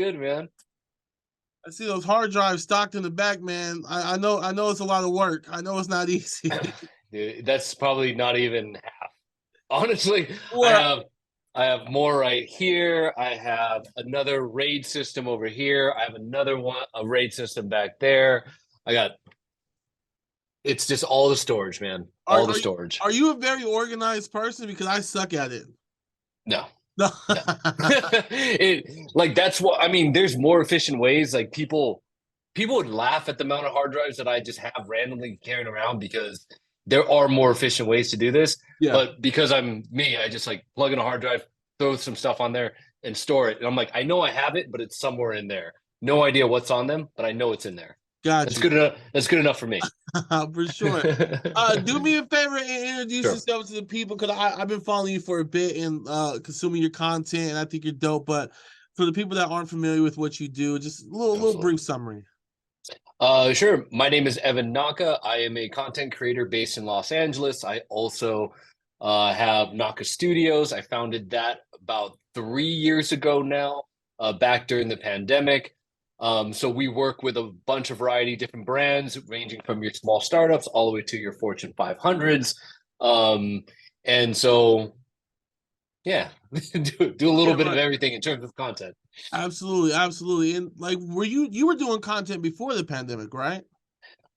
good, man? I see those hard drives stocked in the back, man. I know it's a lot of work. I know it's not easy. Dude, that's probably not even half. Honestly, I Well, have I have more right here. I have another RAID system over here. I have another one, a RAID system back there. I got it's just all the storage, man. are All the are you, storage. are you a very organized person? Because I suck at it. No, No. no. Like that's what I mean. There's more efficient ways. Like people would laugh at the amount of hard drives that I just have randomly carrying around because there are more efficient ways to do this. Yeah, But because I'm me, I just like plug in a hard drive, throw some stuff on there, and store it. And I'm like, I know I have it, but it's somewhere in there. No idea what's on them, but I know it's in there. got That's you. good enough. That's good enough for me. For sure. Do me a favor and introduce Sure. yourself to the people because I've been following you for a bit and consuming your content, and I think you're dope. But for the people that aren't familiar with what you do, just a little Absolutely. brief summary. Sure. My name is Evan Naka. I am a content creator based in Los Angeles. I also have Naka Studios. I founded that about 3 years ago now, back during the pandemic. So we work with a bunch of variety different brands, ranging from your small startups all the way to your Fortune 500s. Um, and so, yeah, do a Yeah, little bit of right. everything in terms of content. Absolutely, absolutely. And like, were doing content before the pandemic, right?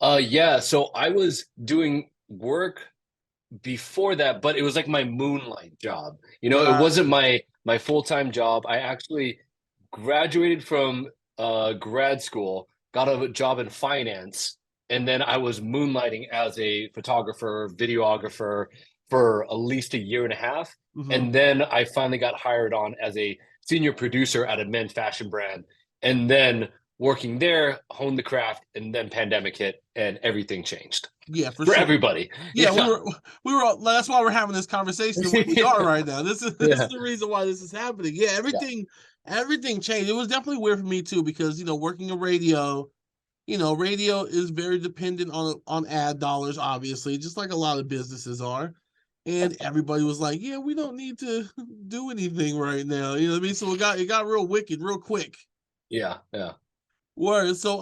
Yeah. So I was doing work before that, but it was like my moonlight job. It Got wasn't my full-time job. I actually graduated from grad school, got a job in finance, and then I was moonlighting as a photographer, videographer for at least a year and a half. hmm And then I finally got hired on as a senior producer at a men's fashion brand. And then working there, honed the craft, and then pandemic hit and everything changed Yeah, for for sure. everybody. Yeah, Yeah. we were. That's why we're having this conversation the way we are right now. This is Yeah. the reason why this is happening. Yeah, Yeah. everything changed. It was definitely weird for me too because working in radio, radio is very dependent on ad dollars, obviously, just like a lot of businesses are. And everybody was like, "Yeah, we don't need to do anything right now." You know what I mean? So it got real wicked real quick. Yeah. Yeah. Word. So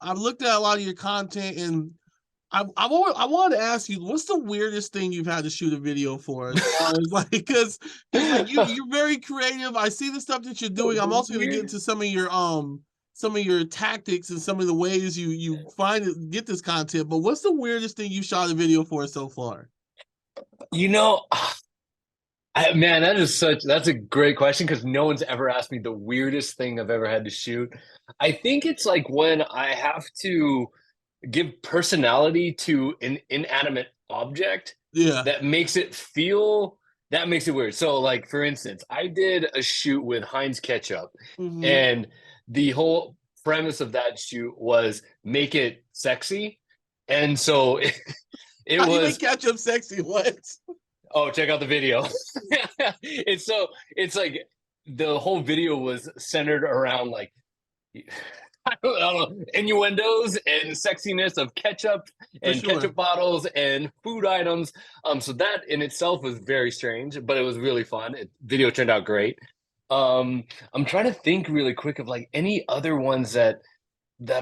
I've looked at a lot of your content and I wanted to ask you, what's the weirdest thing you've had to shoot a video for? As far as like, because like you're very creative. I see the stuff that you're doing. I'm The also going to get weird. into some of your tactics and some of the ways you find it, get this content. But what's the weirdest thing you shot a video for so far? You know, man, that's a great question because no one's ever asked me the weirdest thing I've ever had to shoot. I think it's like when I have to give personality to an inanimate object Yeah. that makes it feel that makes it weird. So, like for instance, I did a shoot with Heinz ketchup, Mm-hmm. and the whole premise of that shoot was make it sexy. And so it How do you make was ketchup sexy? What? oh, check out the video. It's like the whole video was centered around like I don't know, innuendos and sexiness of ketchup For and sure. ketchup bottles and food items. So that in itself was very strange, but it was really fun. Video turned out great. Um, I'm trying to think really quick of like any other ones that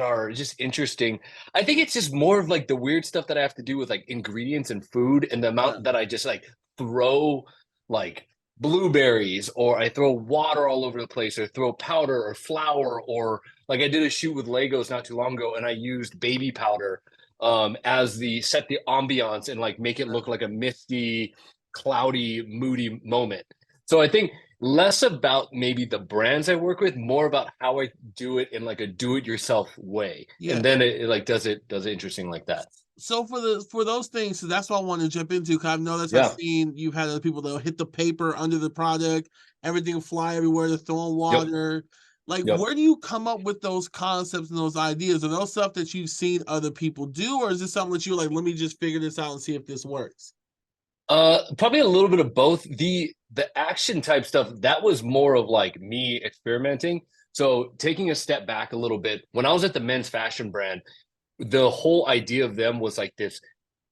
are just interesting. I think it's just more of like the weird stuff that I have to do with like ingredients and food and the Yeah. amount that I just like throw like blueberries or I throw water all over the place or throw powder or flour or like I did a shoot with Legos not too long ago and I used baby powder as the set the ambiance and like make it look like a misty, cloudy, moody moment. So I think less about maybe the brands I work with, more about how I do it in like a do-it-yourself way. Yeah. And then it like does it interesting like that. So for those things, so that's what I want to jump into. Cause I've noticed I've Yeah. seen you've had other people that'll hit the paper under the product, everything fly everywhere, they're throwing Yep. water. Like, Yep. where do you come up with those concepts and those ideas? Are those stuff that you've seen other people do, or is this something that you're like, let me just figure this out and see if this works? Probably a little bit of both. The action type stuff, that was more of like me experimenting. So taking a step back a little bit, when I was at the men's fashion brand, the whole idea of them was like this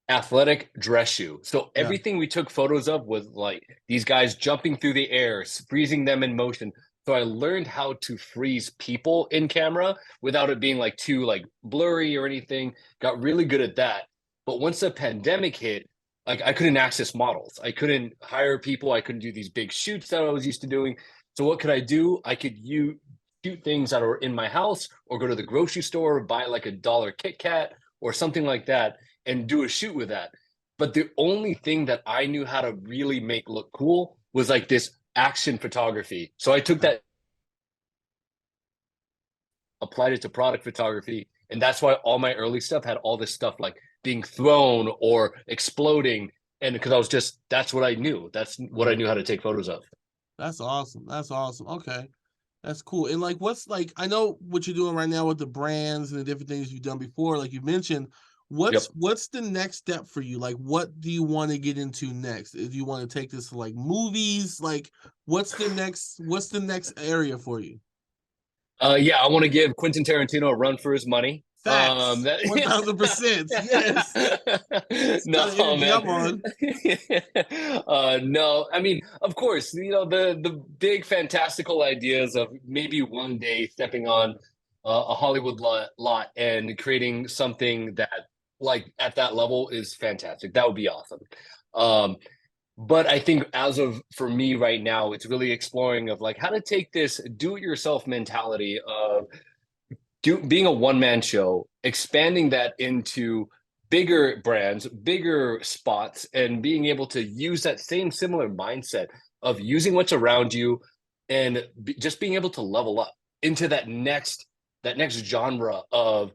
athletic dress shoe. So Yeah. everything we took photos of was like these guys jumping through the air, freezing them in motion, So I learned how to freeze people in camera without it being like too like blurry or anything. Got really good at that. But once the pandemic hit, like I couldn't access models. I couldn't hire people. I couldn't do these big shoots that I was used to doing. So what could I do? I could shoot things that are in my house or go to the grocery store, buy like $1 Kit Kat or something like that and do a shoot with that. But the only thing that I knew how to really make look cool was like this action photography. So I took that, applied it to product photography, and that's why all my early stuff had all this stuff like being thrown or exploding. And because I was just, that's what I knew. That's what I Right. knew how to take photos of. That's awesome. That's awesome. Okay. That's cool. And like, what's like, I know what you're doing right now with the brands and the different things you've done before, like you mentioned. Yep. What's the next step for you? Like, what do you want to get into next? Do you want to take this to like movies? Like, what's the next area for you? Yeah, I want to give Quentin Tarantino a run for his money. Facts. That 1000%. Yes. It's the no, kind of energy man. I'm on. No, I mean, of course, the big fantastical ideas of maybe one day stepping on a Hollywood lot and creating something that like at that level is fantastic. That would be awesome. Um, but I think as of for me right now, it's really exploring of like how to take this do-it-yourself mentality of being a one-man show, expanding that into bigger brands, bigger spots, and being able to use that same similar mindset of using what's around you and just being able to level up into that next genre of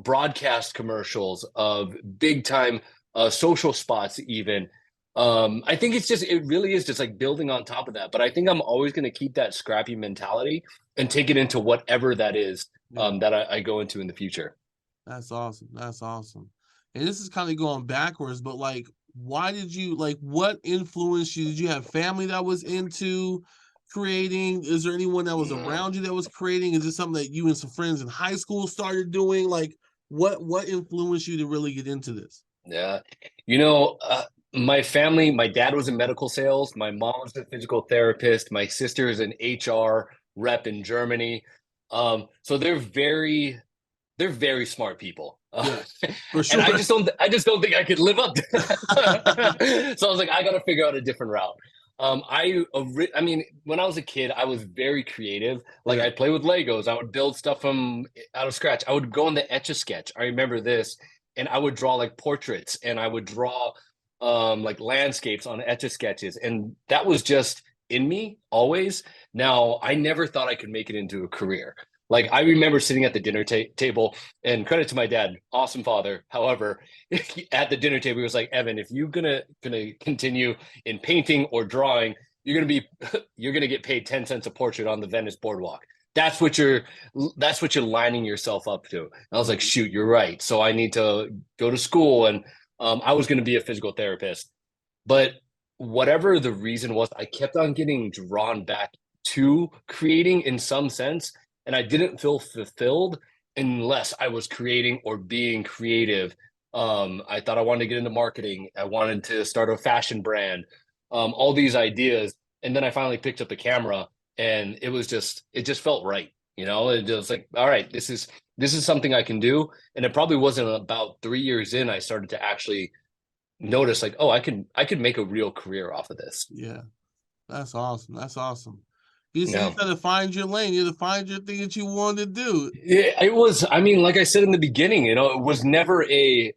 broadcast commercials, of big time social spots even. I think it really is just like building on top of that. But I think I'm always going to keep that scrappy mentality and take it into whatever that is Yeah. that I go into in the future. That's awesome. That's awesome. And this is kind of going backwards, but like, why did you like what influenced you? Did you have family that was into creating? Is there anyone that was around you that was creating? Is this something that you and some friends in high school started doing? Like, what influenced you to really get into this? Yeah. You know, my family, my dad was in medical sales, my mom was a physical therapist, my sister is an HR rep in Germany. So they're very smart people. Yeah, for And sure. I just don't think I could live up to that. So I was like, I got to figure out a different route. I mean, when I was a kid, I was very creative. Like Yeah. I'd play with Legos. I would build stuff from out of scratch. I would go on the Etch a Sketch. I remember this, and I would draw like portraits, and I would draw like landscapes on Etch a Sketches, and that was just in me always. Now, I never thought I could make it into a career. Like I remember sitting at the dinner table, and credit to my dad, awesome father. However, at the dinner table, he was like, "Evan, if you're gonna continue in painting or drawing, you're gonna be you're gonna get paid 10 cents a portrait on the Venice boardwalk. That's what you're that's what you're lining yourself up to." And I was like, Right. "Shoot, you're right. So I need to go to school." And I was gonna be a physical therapist, but whatever the reason was, I kept on getting drawn back to creating in some sense, and I didn't feel fulfilled unless I was creating or being creative. I thought I wanted to get into marketing. I wanted to start a fashion brand, all these ideas. And then I finally picked up the camera and it just felt right. It was like, all right, this is something I can do. And it probably wasn't about 3 years in, I started to actually notice like, oh, I could make a real career off of this. Yeah. That's awesome. That's awesome. You No. just gotta find your lane. You gotta find your thing that you want to do. It was, I mean, like I said in the beginning, it was never A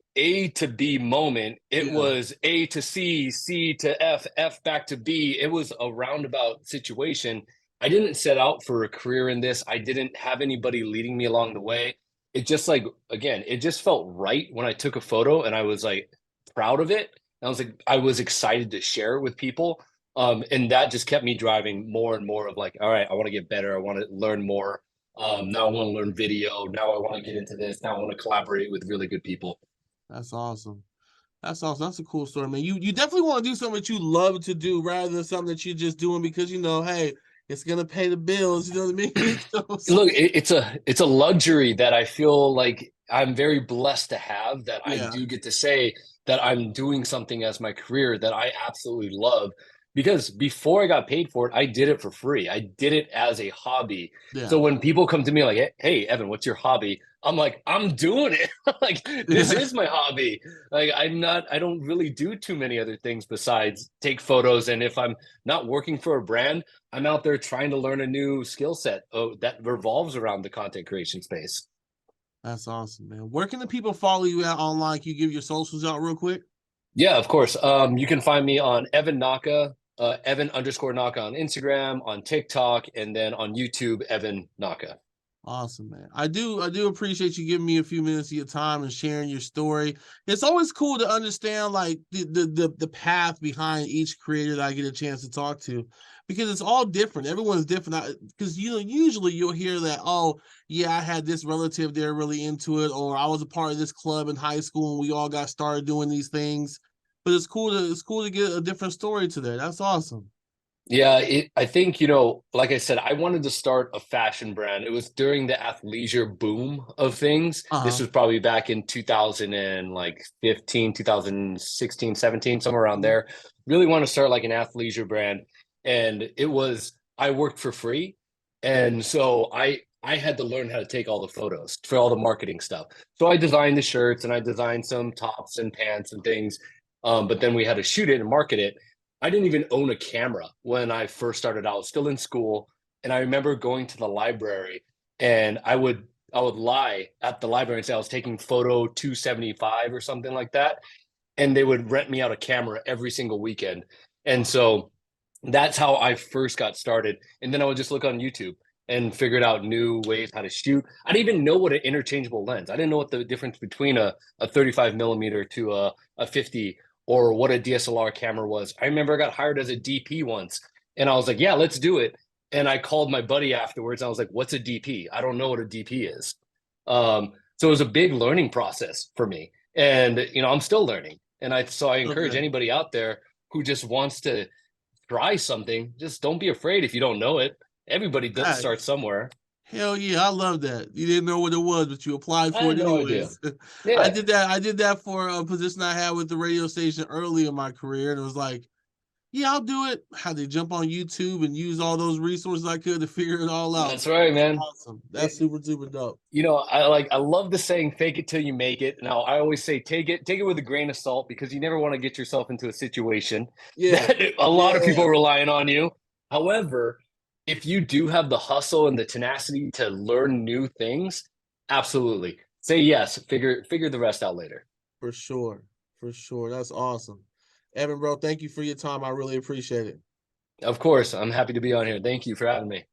to B moment. It Yeah. was A to C, C to F, F back to B. It was a roundabout situation. I didn't set out for a career in this. I didn't have anybody leading me along the way. It just like, again, it just felt right when I took a photo and I was like proud of it. And I was like, I was excited to share it with people. And that just kept me driving more and more of like, all right, I want to get better. I want to learn more. Now I want to learn video. Now I want to get into this. Now I want to collaborate with really good people. That's awesome. That's awesome. That's a cool story, man. You definitely want to do something that you love to do rather than something that you're just doing because hey, it's gonna pay the bills. You know what I mean? Look, it's a luxury that I feel like I'm very blessed to have, that I Yeah. do get to say that I'm doing something as my career that I absolutely love. because before I got paid for it, I did it for free. I did it as a hobby. Yeah. So when people come to me like, "Hey, Evan, what's your hobby?" I'm like, "I'm doing it. Like this Yeah. is my hobby. Like I don't really do too many other things besides take photos. And if I'm not working for a brand, I'm out there trying to learn a new skill set that revolves around the content creation space." That's awesome, man. Where can the people follow you at online? Can you give your socials out real quick? Yeah, of course. You can find me on Evan Naka, Evan underscore Naka on Instagram, on TikTok, and then on YouTube, Evan Naka. Awesome, man. I do appreciate you giving me a few minutes of your time and sharing your story. It's always cool to understand like the path behind each creator that I get a chance to talk to, because it's all different. Everyone's different. Because usually you'll hear that, oh yeah, I had this relative, they're really into it, or I was a part of this club in high school and we all got started doing these things. But it's cool to get a different story to that. That's awesome. Yeah, I think, like I said, I wanted to start a fashion brand. It was during the athleisure boom of things. This Uh-huh. was probably back in 2000 and like 15, 2016, 17, somewhere around Mhm. there. Really want to start like an athleisure brand. And I worked for free. And so I had to learn how to take all the photos for all the marketing stuff. So I designed the shirts and I designed some tops and pants and things. But then we had to shoot it and market it. I didn't even own a camera when I first started out, still in school. And I remember going to the library and I would lie at the library and say I was taking photo 275 or something like that. And they would rent me out a camera every single weekend. And so that's how I first got started. And then I would just look on YouTube and figured out new ways how to shoot. I didn't even know what an interchangeable lens. I didn't know what the difference between a 35 millimeter to a 50 or what a DSLR camera was. I remember I got hired as a DP once and I was like, yeah, let's do it. And I called my buddy afterwards. And I was like, what's a DP? I don't know what a DP is. So it was a big learning process for me. And, I'm still learning. So I encourage Okay. anybody out there who just wants to try something. Just don't be afraid if you don't know it. Everybody Right. starts somewhere. Hell yeah, I love that. You didn't know what it was, but you applied I for had it no idea. anyways. I Yeah, did that. I did that for a position I had with the radio station early in my career, and it was like, yeah, I'll do it. Had to jump on YouTube and use all those resources I could to figure it all out. that's right, That's man. awesome. That's It, super super dope. I love the saying "fake it till you make it." Now, I always say take it with a grain of salt because you never want to get yourself into a situation Yeah, that a lot of people yeah, are relying on you. However, if you do have the hustle and the tenacity to learn new things, absolutely say yes. Figure the rest out later. for sure, for sure. That's awesome, Evan, bro. Thank you for your time. I really appreciate it. Of course, I'm happy to be on here. Thank you for having me.